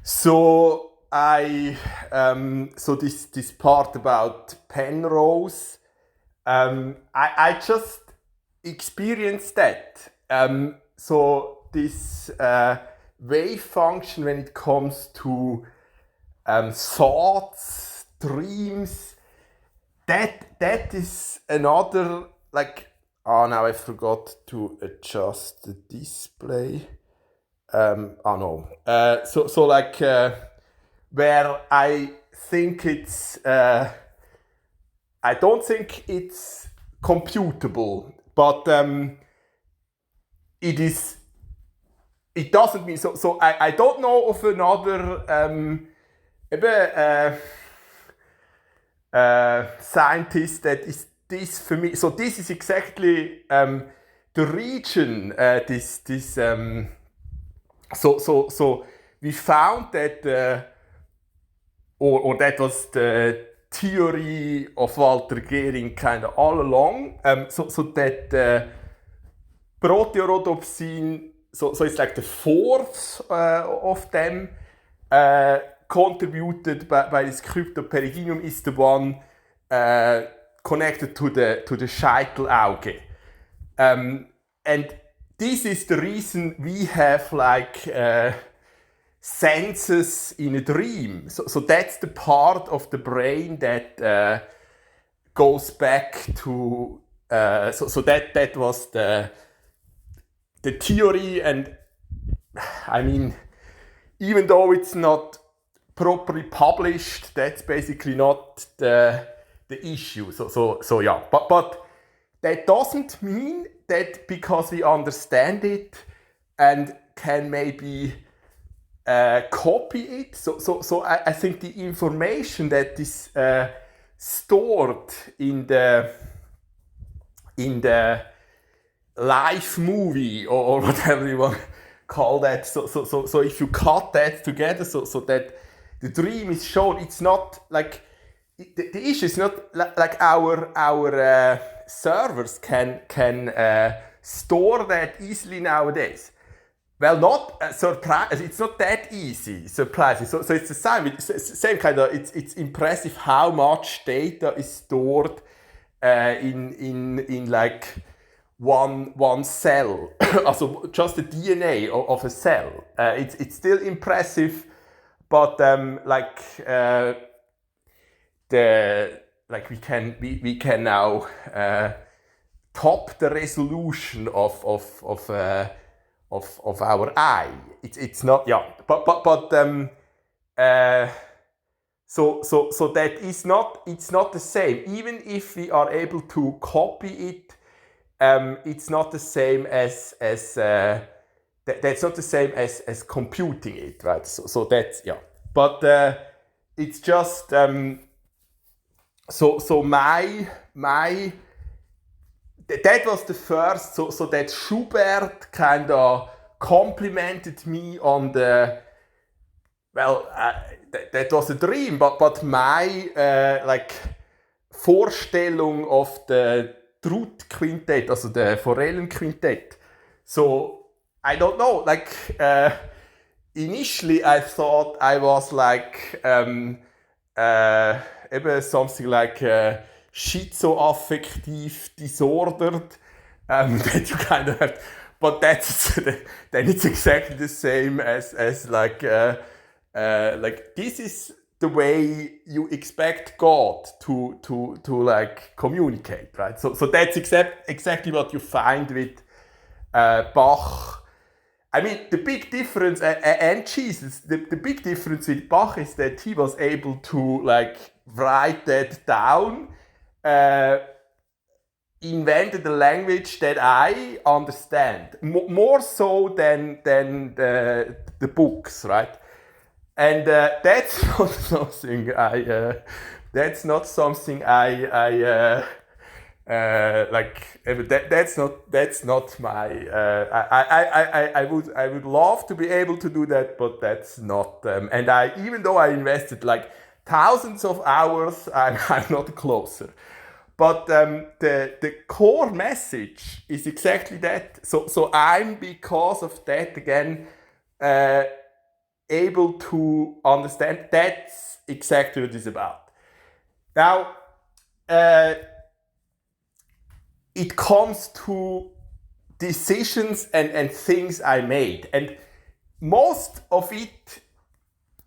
So so this part about Penrose, I just experienced that. So this wave function when it comes to thoughts, dreams, that is another like. Oh, now I forgot to adjust the display. Oh no. Where I think I don't think it's computable, but it is. It doesn't mean so. So I don't know of another eben, scientist that is this for me. So this is exactly the region. So we found that, or that was the theory of Walter Gehring kind of all along. So that proteorhodopsin, so it's like the fourth of them contributed by this cryptoperidium is the one connected to the Scheitelauge. And this is the reason we have like senses in a dream. So that's the part of the brain that goes back to. So that was the theory, and I mean, even though it's not properly published, that's basically not the issue. So yeah, but that doesn't mean that because we understand it and can maybe copy it. So I think the information that is stored in the live movie or whatever you want to call that. So if you cut that together, so that the dream is shown, it's not like the issue is not like our servers can store that easily nowadays. Well, not surprise. It's not that easy. Surprising. So it's the same. It's same kind of. It's impressive how much data is stored in like one cell. Also just the DNA of a cell. It's still impressive, but we can now top the resolution of our eye. It's not, yeah, but so that is not, it's not the same. Even if we are able to copy it, it's not the same as that's not the same as computing it, right? So that's, yeah, but it's just so my that was the first, so that Schubert kind of complimented me on the, well, that was a dream, but my like Vorstellung of the Druth Quintet, also the Forellenquintett. So I don't know, like initially I thought I was like something like schizoaffective disordered, that you kind of have, but that's then it's exactly the same as like this is the way you expect God to like communicate, right? So that's exactly what you find with Bach. I mean, the big difference, and Jesus, the big difference with Bach is that he was able to like write that down, invented a language that I understand, more so than the books, right? And that's not something I like. That's not my. I would love to be able to do that, but that's not. And even though I invested like thousands of hours, I'm not closer. But the core message is exactly that. So I'm, because of that again. able to understand. That's exactly what it's about. Now, it comes to decisions and things I made, and most of it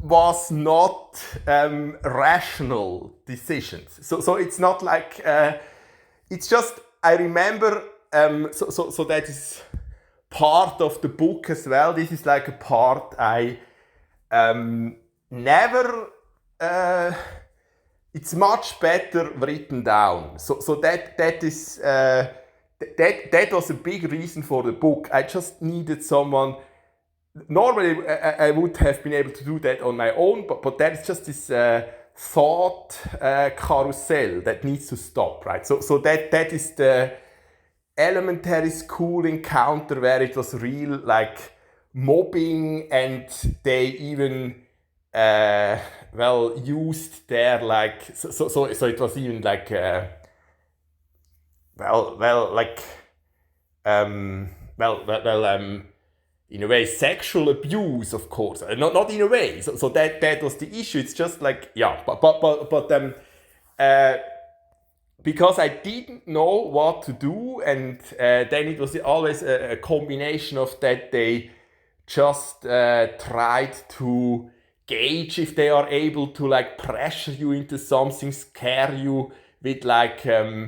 was not rational decisions. So it's not like it's just I remember. So that is part of the book as well. This is like a part I never. It's much better written down. So that is that was a big reason for the book. I just needed someone. Normally, I would have been able to do that on my own, but that is just this thought carousel that needs to stop, right? So that is the elementary school encounter where it was real, like mobbing, and they even used their like so it was even like like in a way sexual abuse, of course, not in a way, so that was the issue. It's just like, yeah, but because I didn't know what to do, and then it was always a combination of that. They just tried to gauge if they are able to like pressure you into something, scare you with like and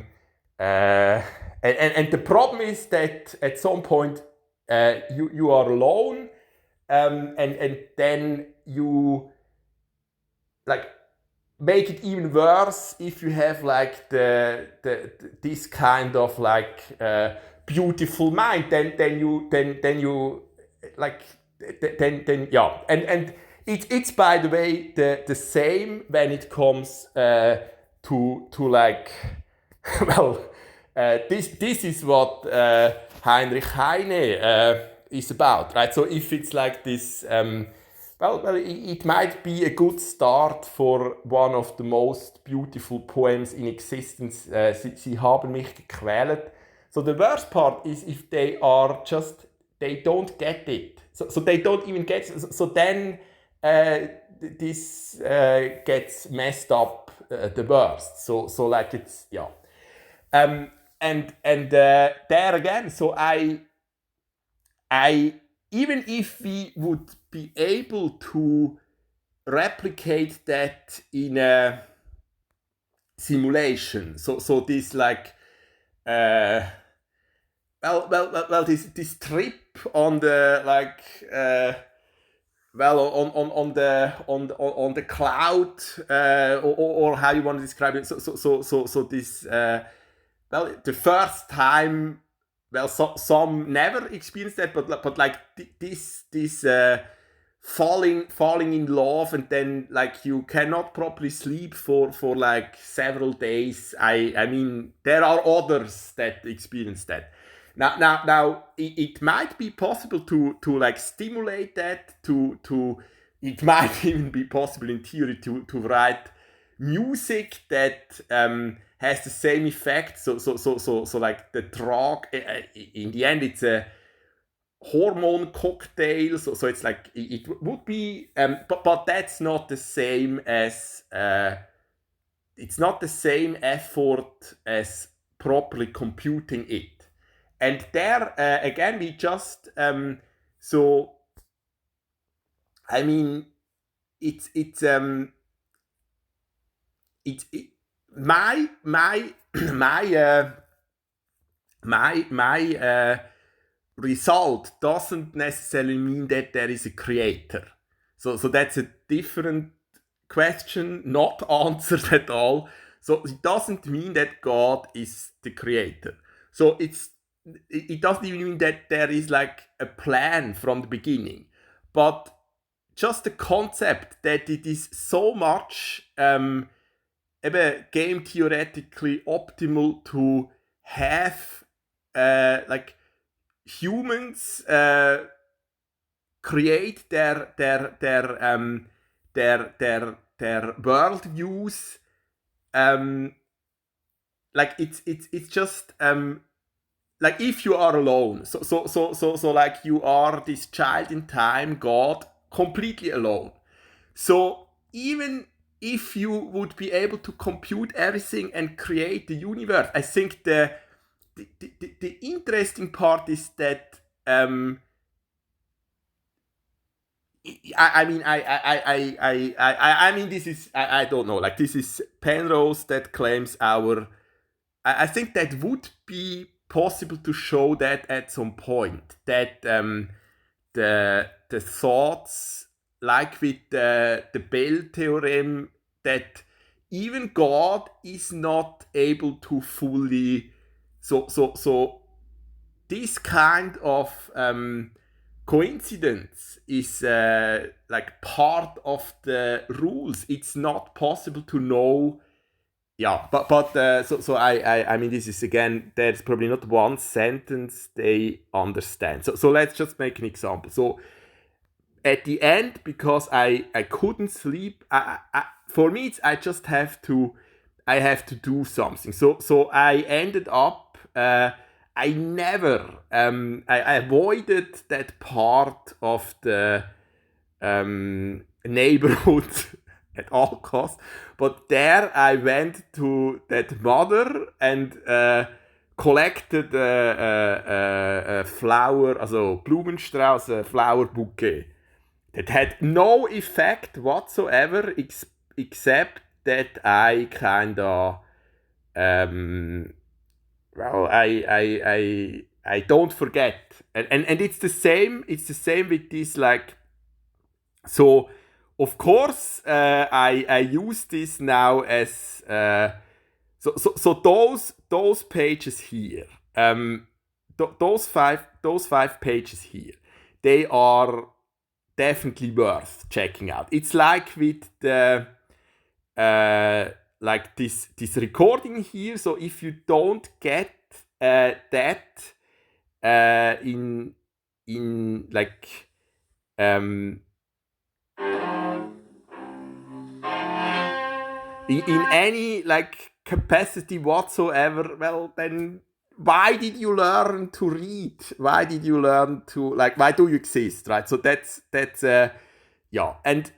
the problem is that at some point you are alone, and then you like make it even worse if you have like the this kind of like beautiful mind. Then you like then yeah, and it's by the way the same when it comes to like well this is what Heinrich Heine is about, right? So if it's like this it might be a good start for one of the most beautiful poems in existence. Sie haben mich gequält. So the worst part is if they don't get it. So they don't even get it. So then this gets messed up the worst. So like it's, yeah. And there again, so I even if we would be able to replicate that in a simulation, so this like this trip on the like on the cloud, or how you want to describe it. So this the first time. Well, some never experienced that, but like this falling in love, and then like you cannot properly sleep for like several days. I mean, there are others that experience that. Now it might be possible to like stimulate that. It might even be possible in theory to write music that has the same effect. So like the drug. In the end, it's a hormone cocktail. So it's like it would be, but that's not the same as. It's not the same effort as properly computing it. And there again, we just so. I mean, it's my my result doesn't necessarily mean that there is a creator. So that's a different question, not answered at all. So it doesn't mean that God is the creator. So it doesn't even mean that there is like a plan from the beginning, but just the concept that it is so much game theoretically optimal to have like humans create their worldviews, like it's just like if you are alone, so like you are this child in time, God completely alone. So even if you would be able to compute everything and create the universe, I think the interesting part is that I mean, this is I don't know. Like, this is Penrose that claims our. I think that would be possible to show that at some point, that the thoughts, like with the Bell theorem, that even God is not able to fully. So this kind of coincidence is like part of the rules. It's not possible to know. Yeah, but so I mean, this is, again, there's probably not one sentence they understand. So let's just make an example. So at the end, because I couldn't sleep, for me it's I have to do something. So I ended up I never I avoided that part of the neighborhood at all costs. But there I went to that mother and collected a flower, also Blumenstrauß, a flower bouquet. That had no effect whatsoever, except that I kinda well, I don't forget, and it's the same. It's the same with this, like. So, of course, I use this now as so those pages here, those five pages here, they are definitely worth checking out. It's like with the like this recording here. So if you don't get that in like in any like capacity whatsoever, well, then why did you learn to read? Why did you learn to, like, why do you exist, right? So that's yeah. And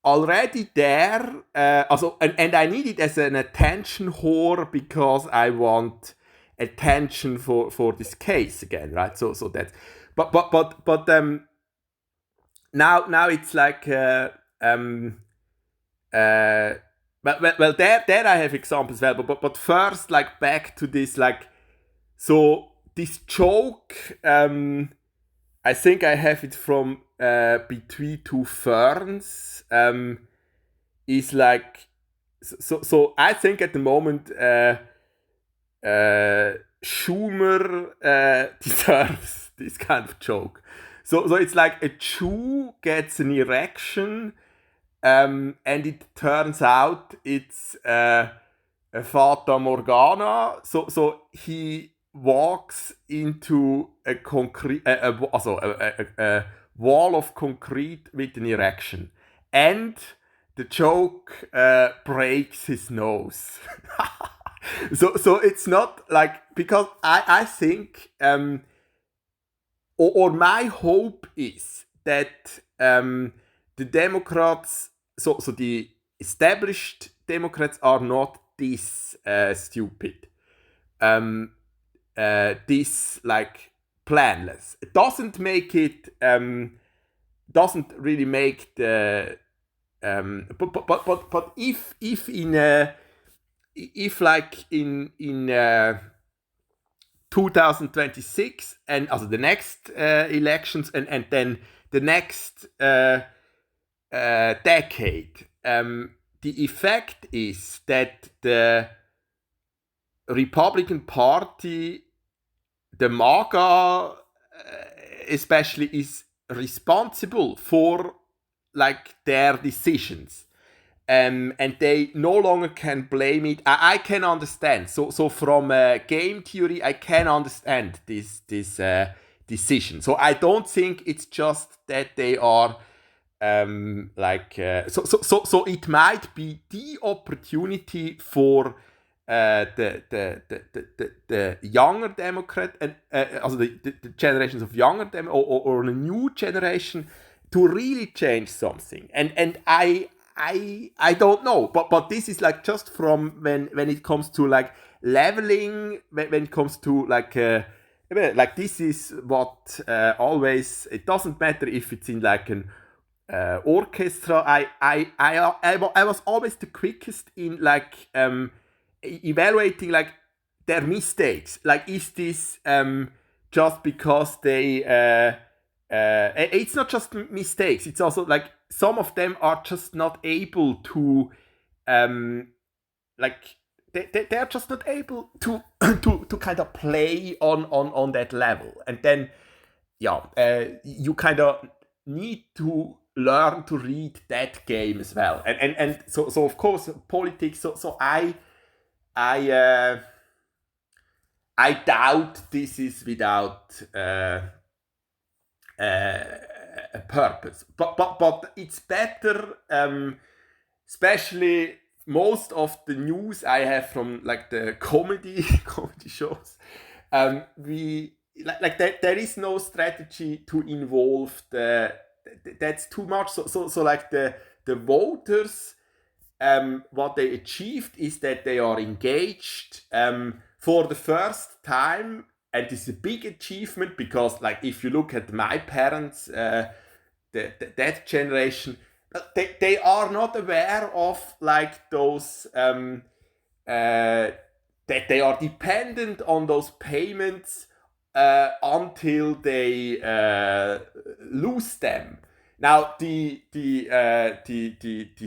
already there, also, and I need it as an attention whore, because I want attention for this case again, right? So that's, but now it's like well, there I have examples as well, but first, like, back to this, like, so this joke, I think I have it from Between Two Ferns, is like, so I think at the moment Schumer deserves this kind of joke. So it's like a Jew gets an erection, and it turns out it's a Fata Morgana. So he walks into a concrete, a wall of concrete with an erection, and the joke breaks his nose. So it's not like, because I think or my hope is that the Democrats, so the established Democrats, are not this stupid, this, like, planless. It doesn't make it doesn't really make the but if in if like in 2026, and also the next elections, and then the next decade, the effect is that the Republican Party, the MAGA especially, is responsible for, like, their decisions. And they no longer can blame it. I can understand. So from game theory, I can understand this decision. So I don't think it's just that they are so it might be the opportunity for the younger Democrat, and also the generations of younger or a new generation to really change something. And I don't know, but this is like just from when it comes to like leveling, when it comes to like this is what always, it doesn't matter if it's in like an orchestra. I was always the quickest in like evaluating like their mistakes. Like, is this just because they it's not just mistakes, it's also like some of them are just not able to like they're just not able to to kind of play on that level. And then yeah, you kind of need to learn to read that game as well. And so of course politics. So I I doubt this is without a purpose. But it's better, especially most of the news I have from like the comedy comedy shows. We like there is no strategy to involve that's too much. So like the voters, what they achieved is that they are engaged for the first time, and this is a big achievement because, like, if you look at my parents, that generation, they are not aware of like those that they are dependent on those payments until they lose them. Now, the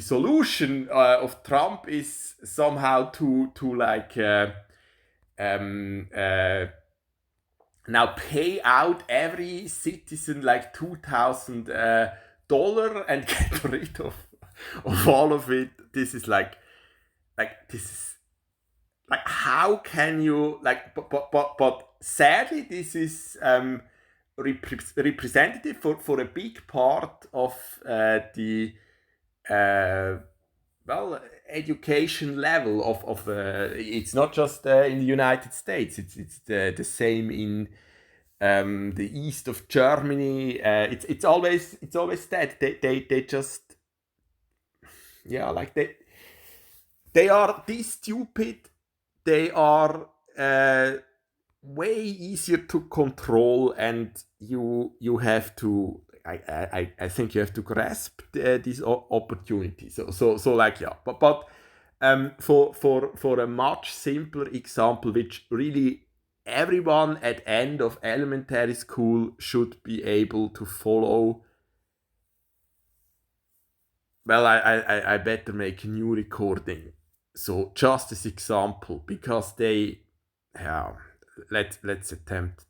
solution of Trump is somehow to like now pay out every citizen like $2,000 and get rid of all of it. This is like this is like, how can you like? But sadly, this is representative for a big part of the well, education level of it's not just in the United States. It's the same in the east of Germany. It's always that they just, yeah, like they are this stupid. They are way easier to control, and you have to. I think you have to grasp this opportunity. So like, yeah, but for a much simpler example, which really everyone at end of elementary school should be able to follow. Well, I better make a new recording. So just as example, because they, yeah, let's attempt